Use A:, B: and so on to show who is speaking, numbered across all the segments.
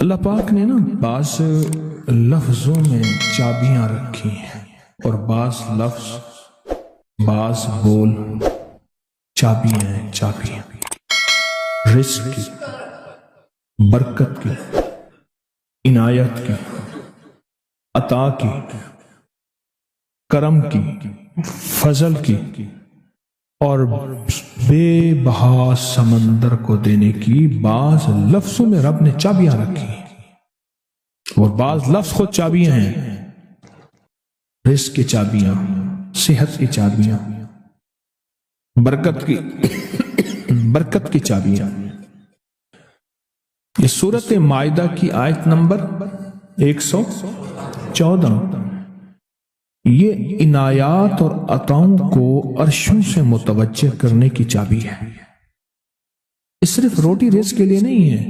A: اللہ پاک نے نا بعض لفظوں میں چابیاں رکھی ہیں اور بعض لفظ بعض بول چابیاں ہیں، چابیاں رزق کی، برکت کی، عنایت کی، عطا کی، کرم کی، فضل کی اور بے بہا سمندر کو دینے کی بعض لفظوں میں رب نے چابیاں رکھی ہیں اور بعض لفظ خود چابیاں ہیں۔ رزق کی چابیاں، صحت کی چابیاں، برکت کی چابیاں۔ یہ سورۃ مائدہ کی آیت نمبر 114 یہ عنایات اور عطاؤں کو عرشوں سے متوجہ کرنے کی چابی ہے۔ یہ صرف روٹی رزق کے لیے نہیں ہے،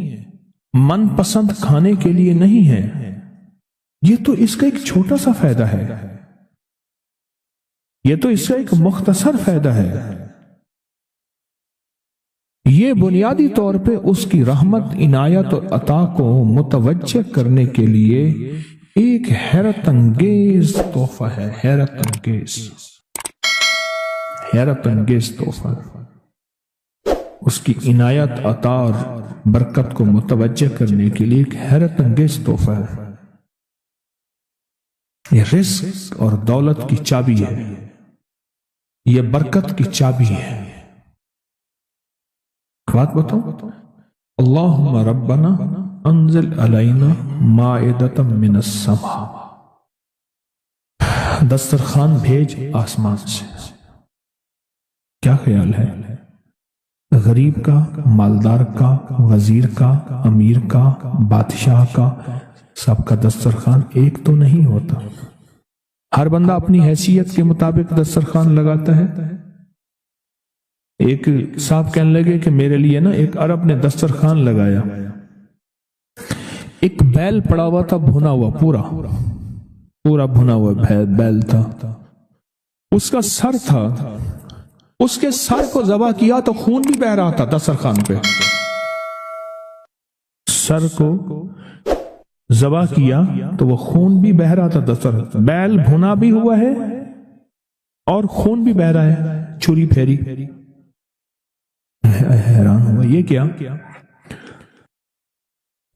A: من پسند کھانے کے لیے نہیں ہے، یہ تو اس کا ایک چھوٹا سا فائدہ ہے، یہ تو اس کا ایک مختصر فائدہ ہے۔ یہ بنیادی طور پہ اس کی رحمت، عنایت اور عطا کو متوجہ کرنے کے لیے ایک حیرت انگیز تحفہ ہے، حیرت انگیز تحفہ۔ اس کی عنایت، عطا اور برکت کو متوجہ کرنے کے لیے ایک حیرت انگیز تحفہ ہے۔ یہ رزق اور دولت کی چابی ہے، یہ برکت کی چابی ہے۔ بات بتاؤں، اللہم ربنا انزل علینا مائدۃ من السماء، دسترخوان بھیج آسمان سے۔ کیا خیال ہے؟ غریب کا، مالدار کا، وزیر کا، امیر کا، بادشاہ کا، سب کا دسترخوان ایک تو نہیں ہوتا۔ ہر بندہ اپنی حیثیت کے مطابق دسترخوان لگاتا ہے۔ ایک صاحب کہنے لگے کہ میرے لیے نا ایک عرب نے دسترخوان لگایا، ایک بیل پڑا ہوا تھا، بھنا ہوا، پورا بھنا ہوا بیل تھا، اس کا سر تھا، اس کے سر کو ذبح کیا تو خون بھی بہہ رہا تھا دسترخوان پہ۔ سر کو ذبح کیا تو وہ خون بھی بہہ رہا تھا دسترخوان، بیل بھنا بھی ہوا ہے اور خون بھی بہہ رہا ہے، چھری پھیری۔ حیران ہوا، یہ کیا؟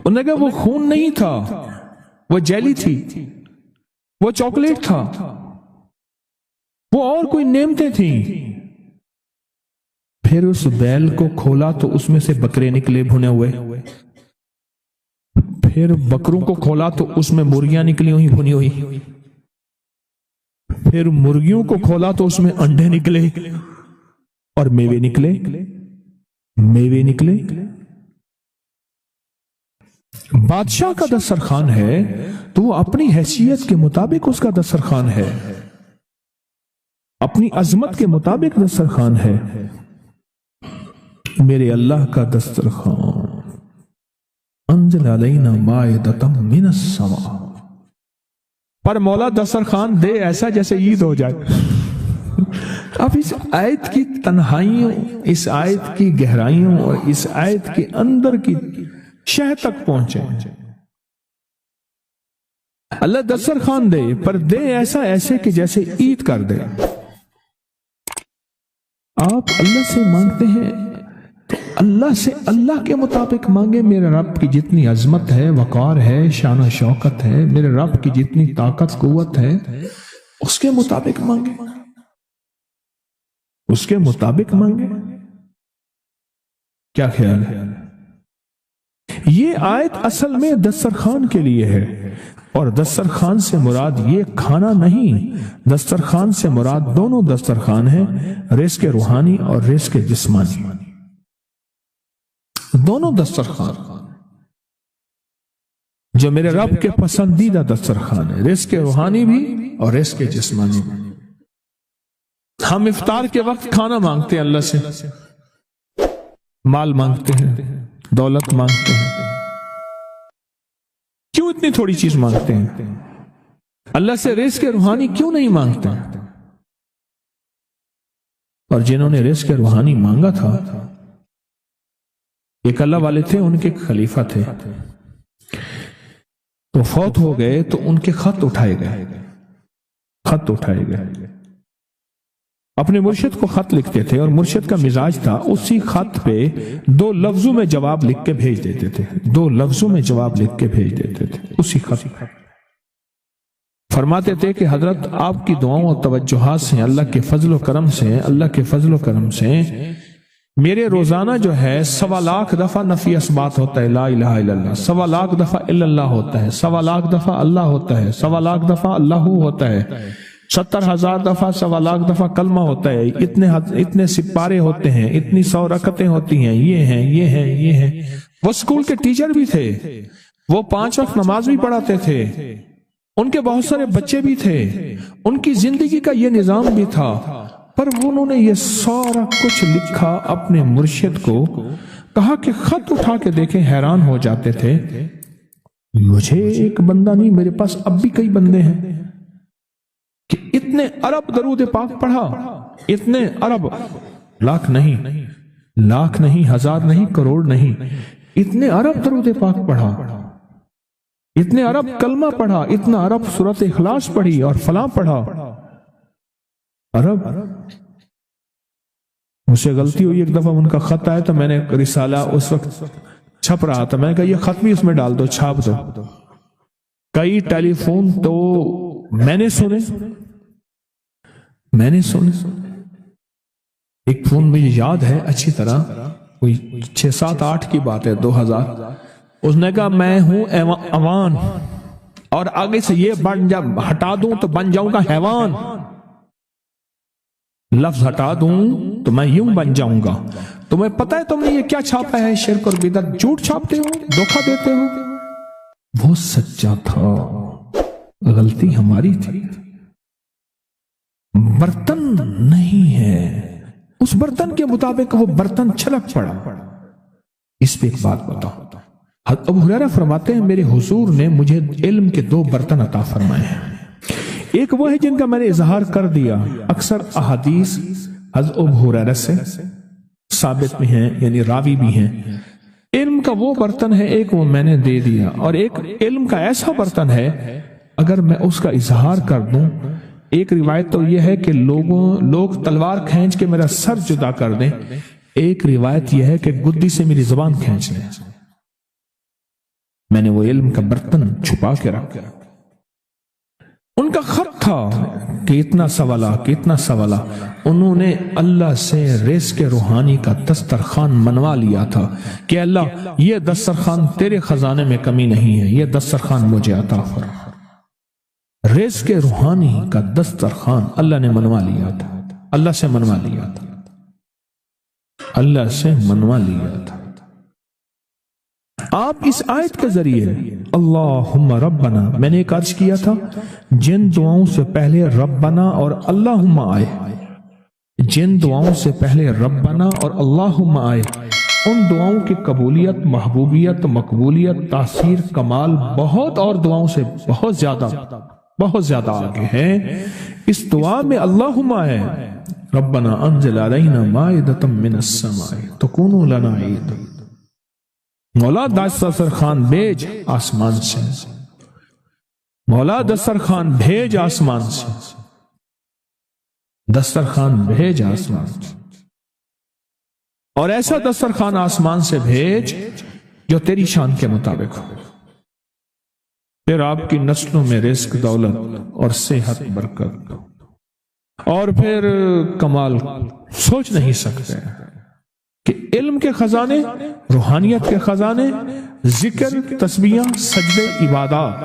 A: انہوں نے کہا وہ خون نہیں تھا، وہ جیلی تھی، وہ چاکلیٹ تھا، وہ اور کوئی نعمتیں تھیں۔ پھر اس بیل کو کھولا تو اس میں سے بکرے نکلے بھنے ہوئے، پھر بکروں کو کھولا تو اس میں مرغیاں نکلی ہوئی بھنی ہوئی، پھر مرغیوں کو کھولا تو اس میں انڈے نکلے اور میوے نکلے۔ بادشاہ کا دسترخوان ہے تو وہ اپنی حیثیت کے مطابق اس کا دسترخوان ہے، اپنی عظمت کے مطابق دسترخوان ہے۔ میرے اللہ کا دسترخوان، انزل علینا مائدۃ من السماء، پر مولا دسترخوان دے ایسا جیسے عید ہو جائے۔ اب اس آیت کی تنہائیوں، اس آیت کی گہرائیوں اور اس آیت کے اندر کی شہ تک پہنچے۔ اللہ دسترخوان دے، پر دے ایسے کہ جیسے عید کر دے۔ آپ اللہ سے مانگتے ہیں تو اللہ سے اللہ کے مطابق مانگے۔ میرے رب کی جتنی عظمت ہے، وقار ہے، شان و شوکت ہے، میرے رب کی جتنی طاقت قوت ہے، اس کے مطابق مانگے، اس کے مطابق مانگے۔ کیا خیال ہے؟ یہ آیت اصل میں دسترخوان کے لیے ہے، اور دسترخوان سے مراد یہ کھانا نہیں، دسترخوان سے مراد دونوں دسترخوان ہیں، رزق روحانی اور رزق جسمانی، دونوں دسترخوان جو میرے رب کے پسندیدہ دسترخوان ہے، رزق روحانی بھی اور رزق جسمانی بھی۔ ہم افطار کے وقت کھانا مانگتے ہیں اللہ سے، مال مانگتے ہیں، دولت مانگتے ہیں، کیوں اتنی تھوڑی چیز مانگتے ہیں؟ اللہ سے رزق روحانی کیوں نہیں مانگتے؟ اور جنہوں نے رزق روحانی مانگا تھا، ایک اللہ والے تھے، ان کے خلیفہ تھے، تو فوت ہو گئے تو ان کے خط اٹھائے گئے، خط اٹھائے گئے، اپنے مرشد کو خط لکھتے تھے اور مرشد کا مزاج تھا اسی خط پہ 2 لفظوں میں جواب لکھ کے بھیج دیتے تھے، 2 لفظوں میں جواب لکھ کے بھیج دیتے تھے اسی خط۔ فرماتے تھے کہ حضرت آپ کی دعاؤں اور توجہات سے، اللہ کے فضل و کرم سے، اللہ کے فضل و کرم سے میرے روزانہ جو ہے 1.25 لاکھ دفعہ نفی اثبات ہوتا ہے، لا الہ الا اللہ، 1.25 لاکھ دفعہ الا اللہ ہوتا ہے، 1.25 لاکھ دفعہ اللہ ہوتا ہے، 1.25 لاکھ دفعہ اللہ ہوتا ہے، 70,000 دفعہ 1.25 لاکھ دفعہ کلمہ ہوتا ہے، اتنے سپارے ہوتے ہیں، اتنی 100 رکعتیں ہوتی ہیں، یہ ہیں یہ ہیں یہ ہیں۔ وہ اسکول کے ٹیچر بھی تھے، وہ 5 وقت نماز بھی پڑھاتے تھے، ان کے بہت سارے بچے بھی تھے، ان کی زندگی کا یہ نظام بھی تھا، پر انہوں نے یہ سارا کچھ لکھا اپنے مرشد کو، کہا کہ خط اٹھا کے دیکھیں، حیران ہو جاتے تھے، مجھے ایک بندہ نہیں، میرے پاس اب بھی کئی بندے ہیں کہ اتنے ارب درود پاک پڑھا، اتنے ارب، لاکھ نہیں، ہزار نہیں، کروڑ نہیں، اتنے ارب درود پاک پڑھا، اتنے ارب کلمہ پڑھا، اتنا ارب سورۃ اخلاص پڑھی اور فلاں پڑھا، ارب۔ مجھ سے غلطی ہوئی، ایک دفعہ ان کا خط آیا تو میں نے رسالہ اس وقت چھپ رہا تھا، میں نے کہا یہ خط بھی اس میں ڈال دو، چھاپ دو۔ کئی ٹیلی فون تو میں نے سنے، ایک فون مجھے یاد ہے اچھی طرح، کوئی 6 7 8 کی بات ہے، 2000، اس نے کہا میں ہوں اوان، اور آگے سے یہ ہٹا دوں تو بن جاؤں گا حیوان، لفظ ہٹا دوں تو میں یوں بن جاؤں گا۔ تمہیں پتہ ہے تم نے یہ کیا چھاپا ہے؟ شرک اور بدعت، جھوٹ چھاپتے ہو، دھوکہ دیتے ہو۔ وہ سچا تھا، غلطی ہماری تھی، برتن نہیں ہے، اس برتن کے مطابق وہ برتن چھلک پڑا۔ اس پہ ایک بات بتاؤ، ابو ہریرہ فرماتے ہیں میرے حضور نے مجھے علم کے 2 برتن عطا فرمائے ہیں، ایک وہ ہے جن کا میں نے اظہار کر دیا، اکثر احادیث حضرت ابو ہریرہ سے ثابت بھی ہیں، یعنی راوی بھی ہیں، علم کا وہ برتن ہے، ایک وہ میں نے دے دیا، اور ایک علم کا ایسا برتن ہے اگر میں اس کا اظہار کر دوں، ایک روایت تو یہ ہے کہ لوگ تلوار کھینچ کے میرا سر جدا کر دیں، ایک روایت یہ ہے کہ گدی سے میری زبان کھینچ لیں۔ میں نے وہ علم کا برتن چھپا کے رکھا، ان کا خط تھا کہ اتنا سوالا، انہوں نے اللہ سے رزق روحانی کا دسترخوان منوا لیا تھا کہ اللہ یہ دسترخوان تیرے خزانے میں کمی نہیں ہے، یہ دسترخوان مجھے عطا فرما۔ رزق روحانی کا دسترخوان اللہ نے منوا لیا تھا، اللہ سے منوا لیا تھا۔ آپ اس آیت کے ذریعے اللہم ربنا، میں نے ایک عرض کیا تھا جن دعاؤں سے پہلے ربنا اور اللہم آئے، جن دعاؤں سے پہلے ربنا اور اللہم آئے، ان دعاؤں کی قبولیت، محبوبیت، مقبولیت، تاثیر، کمال بہت اور دعاؤں سے بہت زیادہ آگے ہے۔ اس دعا میں اللہم آئے، ربنا انزل علینا مائدۃ من السماء تکون لنا عید، مولا دسترخوان بھیج آسمان سے، مولا دسترخوان بھیج آسمان سے، دسترخوان بھیج آسمان سے، اور ایسا دسترخوان آسمان سے بھیج جو تیری شان کے مطابق ہو، پھر آپ کی نسلوں میں رزق، دولت اور صحت، برکت، اور پھر کمال سوچ نہیں سکتے کہ علم کے خزانے، روحانیت کے خزانے، ذکر، تسبیح، سجدے، عبادات۔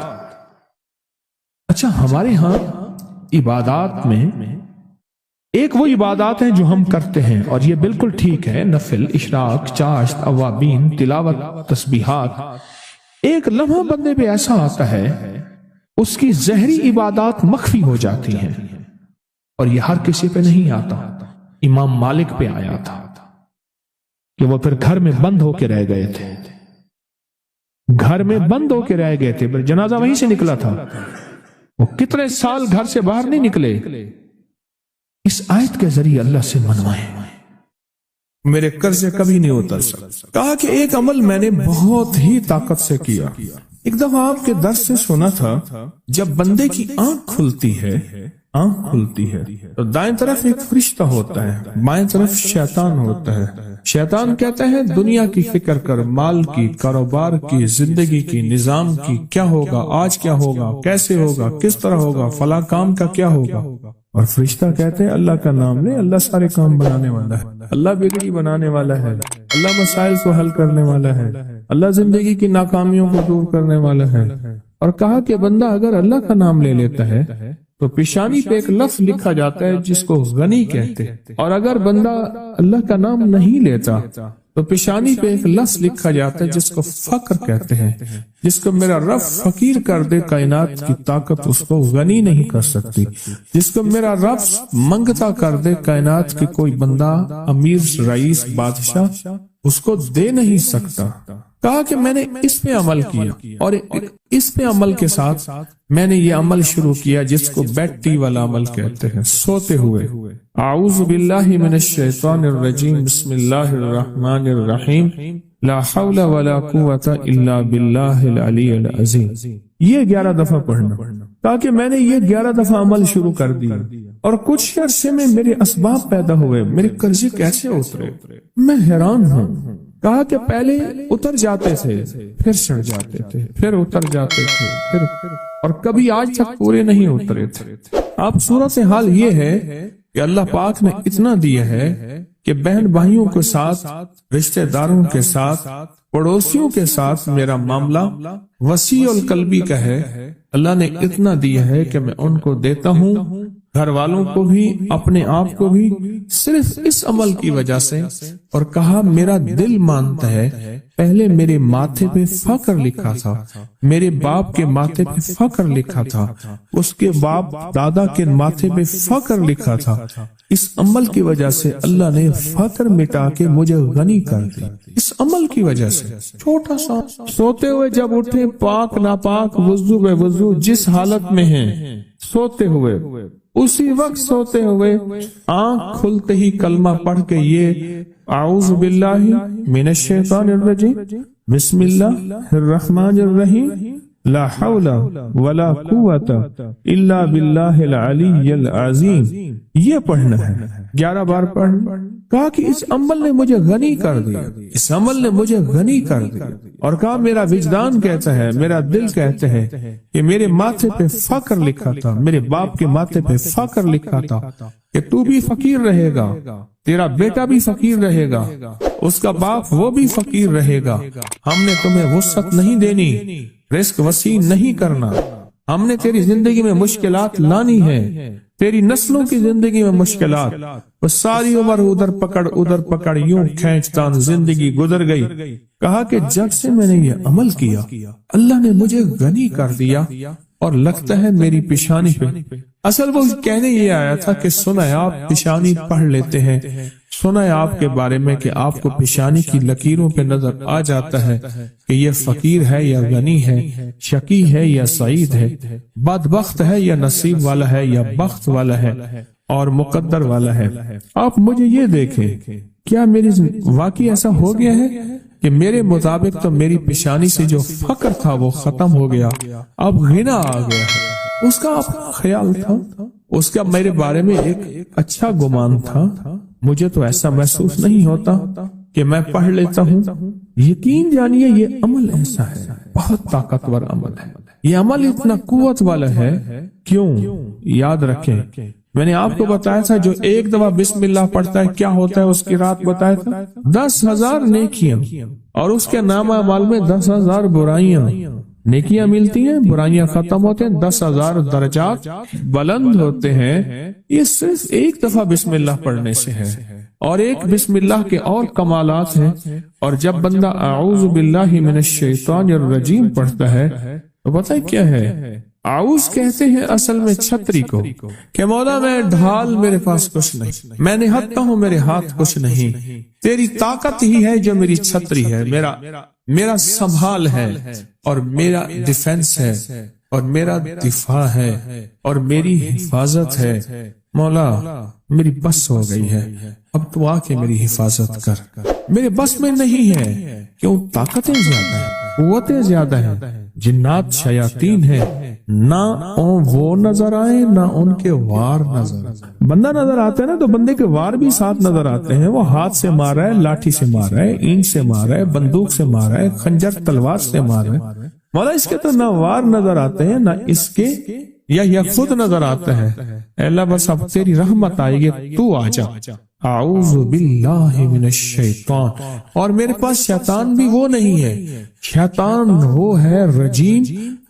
A: اچھا، ہمارے ہاں عبادات میں ایک وہ عبادات ہیں جو ہم کرتے ہیں اور یہ بالکل ٹھیک ہے، نفل، اشراق، چاشت، اوابین، تلاوت، تسبیحات۔ ایک لمحہ بندے پہ ایسا آتا ہے اس کی ظاہری عبادات مخفی ہو جاتی ہیں، اور یہ ہر کسی پہ نہیں آتا۔ امام مالک پہ آیا تھا کہ وہ پھر گھر میں بند ہو کے رہ گئے تھے، پھر جنازہ وہیں سے نکلا تھا، وہ کتنے سال گھر سے باہر نہیں نکلے۔ اس آیت کے ذریعے اللہ سے منوائے، میرے قرض کبھی نہیں اتر سکتا۔ کہا کہ ایک عمل میں نے بہت ہی طاقت سے کیا، ایک دفعہ آپ کے درس سے سنا تھا جب بندے کی آنکھ کھلتی ہے تو دائیں طرف ایک فرشتہ ہوتا ہے، بائیں طرف شیطان ہوتا ہے۔ شیطان کہتا ہے دنیا کی فکر کر، مال کی، کاروبار کی، زندگی کی، نظام کی، کیا ہوگا آج، کیا ہوگا، کیسے ہوگا، کس طرح ہوگا، فلاں کام کا کیا ہوگا۔ اور فرشتہ کہتے ہیں اللہ کا نام لے، اللہ سارے کام بنانے والا ہے، اللہ بگڑی بنانے والا ہے، اللہ مسائل کو حل کرنے والا ہے، اللہ زندگی کی ناکامیوں کو دور کرنے والا ہے۔ اور کہا کہ بندہ اگر اللہ کا نام لے لیتا ہے تو پیشانی پہ ایک لفظ لکھا جاتا ہے جس کو غنی کہتے ہیں، اور اگر بندہ اللہ کا نام نہیں لیتا تو پیشانی پہ ایک لفظ لکھا جاتا ہے جس کو فقر کہتے ہیں، جس کو میرا رب فقیر کر دے کائنات کی طاقت اس کو غنی نہیں کر سکتی، جس کو میرا رب منگتا کر دے کائنات کی کوئی بندہ امیر، رئیس، بادشاہ اس کو دے نہیں سکتا۔ کہا کہ میں نے اس پہ عمل کیا، اور اس پہ عمل کے ساتھ میں نے یہ عمل شروع کیا جس کو بیٹی والا عمل کہتے ہیں، سوتے ہوئے۔ اعوذ باللہ من الشیطان الرجیم، بسم اللہ الرحمن الرحیم، لا حول ولا قوت الا باللہ العلی العظیم۔ یہ 11 دفعہ پڑھنا، تاکہ میں نے یہ 11 دفعہ عمل شروع کر دیا، اور کچھ عرصے میں میرے اسباب پیدا ہوئے، میرے قرضے کیسے اترے، میں حیران ہوں۔ کہا کہ پہلے اتر جاتے تھے، پھر چڑھ جاتے تھے، پھر اتر جاتے تھے، پھر اور کبھی آج تک پورے نہیں اترے تھے۔ اب صورتحال یہ ہے کہ اللہ پاک نے اتنا دیا ہے کہ بہن بھائیوں کے ساتھ، رشتہ داروں کے ساتھ، پڑوسیوں کے ساتھ میرا معاملہ وسیع القلبی کا ہے۔ اللہ نے اتنا دیا ہے کہ میں ان کو دیتا ہوں، گھر والوں کو بھی، اپنے آپ کو بھی، صرف اس عمل کی وجہ سے۔ اور کہا میرا دل مانتا ہے، پہلے میرے ماتھے پہ فقر لکھا تھا، میرے باپ کے ماتھے پہ فقر لکھا تھا، اس کے باپ دادا کے ماتھے پہ فقر لکھا تھا۔ اس عمل کی وجہ سے اللہ نے فقر مٹا کے مجھے غنی کر دی، اس عمل کی وجہ سے۔ چھوٹا سا سوتے ہوئے جب اٹھے، پاک ناپاک، وضو بے وضو، جس حالت میں ہیں سوتے ہوئے، اسی وقت سوتے ہوئے آنکھ کھلتے ہی کلمہ پڑھ کے یہ اعوذ باللہ من الشیطان الرجیم، بسم اللہ الرحمن الرحیم، لا حول ولا قوت الا باللہ العلی العظیم، یہ پڑھنا ہے 11 بار پڑھنا۔ کہا کہ اس عمل نے مجھے غنی کر دیا، اس عمل نے مجھے غنی کر دیا۔ اور کہا میرا وجدان کہتا ہے، میرا دل کہتا ہے کہ میرے ماتھے پہ فقر لکھا تھا، میرے باپ کے ماتھے پہ فقر لکھا تھا کہ تو بھی فقیر رہے گا، تیرا بیٹا بھی فقیر رہے گا، اس کا باپ وہ بھی فقیر رہے گا۔ ہم نے تمہیں وسعت نہیں دینی، رزق وسیع نہیں کرنا، ہم نے تیری زندگی میں مشکلات لانی ہے، تیری نسلوں کی زندگی میں مشکلات، وہ ساری عمر ادھر پکڑ یوں کھینچتان زندگی گزر گئی۔ کہا کہ جب سے میں نے یہ عمل کیا، اللہ نے مجھے غنی کر دیا، اور لگتا ہے میری پیشانی پہ، اصل وہ کہنے یہ آیا تھا کہ سنا ہے آپ پیشانی پڑھ لیتے ہیں، سنا ہے آپ کے بارے میں کہ آپ کو پیشانی کی لکیروں پہ نظر آ جاتا ہے کہ یہ فقیر ہے یا غنی ہے، شقی ہے یا سعید ہے، بدبخت ہے یا نصیب والا ہے یا بخت والا ہے اور مقدر والا ہے۔ آپ مجھے یہ دیکھیں، کیا میری واقعی ایسا ہو گیا ہے کہ میرے مطابق تو میری پیشانی سے جو فقر تھا وہ ختم ہو گیا، اب غنا آ گیا ہے۔ اس کا اپنا خیال تھا، اس کا میرے بارے میں ایک اچھا گمان تھا، مجھے تو ایسا محسوس نہیں ہوتا کہ میں پڑھ لیتا ہوں۔ یقین جانیے یہ عمل ایسا ہے، بہت طاقتور عمل ہے، یہ عمل اتنا قوت والا ہے۔ کیوں؟ یاد رکھیں، میں نے آپ کو بتایا تھا جو ایک دفعہ بسم اللہ پڑھتا ہے کیا ہوتا ہے، اس کی رات بتایا تھا 10,000 نیکیاں، اور اس کے نام اعمال میں 10,000 برائیاں۔ نیکیاں ملتی ہیں، برائیاں ختم ہوتے ہیں، 10,000 درجات بلند ہوتے ہیں۔ یہ صرف ایک دفعہ بسم اللہ پڑھنے سے ہے، اور ایک بسم اللہ کے اور کمالات ہیں۔ اور جب بندہ اعوذ باللہ من الشیطان الرجیم پڑھتا ہے تو پتہ ہے کیا ہے؟ اعوذ کہتے ہیں اصل میں چھتری کو، کہ مولا میں ڈھال میرے پاس کچھ نہیں، میں نہتا ہوں میرے ہاتھ کچھ نہیں، تیری طاقت ہی ہے جو میری چھتری ہے، میرا سنبھال ہے، اور میرا ڈیفنس ہے، اور میرا دفاع ہے، اور میری حفاظت ہے۔ مولا میری بس ہو گئی ہے، اب تو آ کے میری حفاظت کر، میرے بس میں نہیں ہے، کیوں؟ طاقتیں زیادہ ہیں، قوتیں زیادہ ہیں، جنات شیاطین ہیں، نہ وہ نظر آئے نہ ان کے وار نظر آئے۔ بندہ نظر آتا ہے نا تو بندے کے وار بھی ساتھ نظر آتے ہیں، وہ ہاتھ سے مار رہا ہے، لاٹھی سے مار رہا ہے، اینٹ سے مار رہا ہے، بندوق سے مار رہا ہے، خنجر تلوار سے مار رہا ہے۔ مولا اس کے تو نہ وار نظر آتے ہیں نہ اس کے یا خود نظر آتا ہے۔ اے اللہ بس اب تیری رحمت آئے گی، تو آ جا۔ اعوذ باللہ من الشیطان، اور میرے پاس شیطان بھی وہ نہیں ہے، شیطان وہ ہے رجیم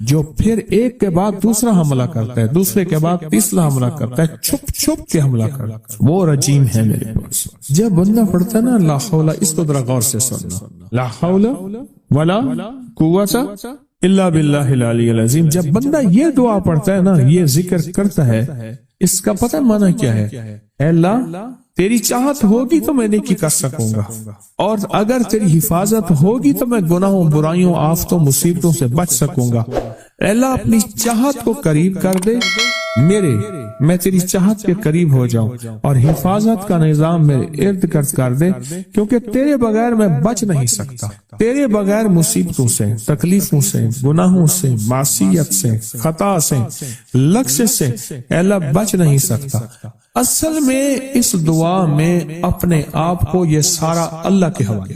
A: جو پھر ایک کے بعد دوسرا حملہ کرتا ہے، دوسرے کے بعد تیسرا حملہ کرتا ہے، چھپ چھپ کے حملہ کرتا ہے، وہ رجیم ہے میرے پاس۔ جب بندہ پڑھتا ہے نا لا حول، اس کو ذرا غور سے سننا، لا حول ولا قوت الا باللہ العلی العظیم، جب بندہ یہ دعا پڑھتا ہے نا، یہ ذکر کرتا ہے، اس کا پتہ معنی کیا ہے؟ اے اللہ تیری چاہت ہوگی تو میں نیکی کر سکوں گا، اور اگر تیری حفاظت ہوگی تو میں گناہوں، برائیوں، آفتوں، مصیبتوں سے بچ سکوں گا۔ اے اللہ اپنی چاہت کو قریب کر دے میں تیری چاہت کے قریب ہو جاؤں، اور حفاظت کا نظام میرے ارد گرد کر دے، کیونکہ تیرے بغیر میں بچ نہیں سکتا، تیرے بغیر مصیبتوں سے، تکلیفوں سے، گناہوں سے، معصیت سے، خطا سے، لغزش سے اے اللہ بچ نہیں سکتا۔ اصل میں اس دعا میں اپنے آپ کو یہ سارا اللہ کے حوالے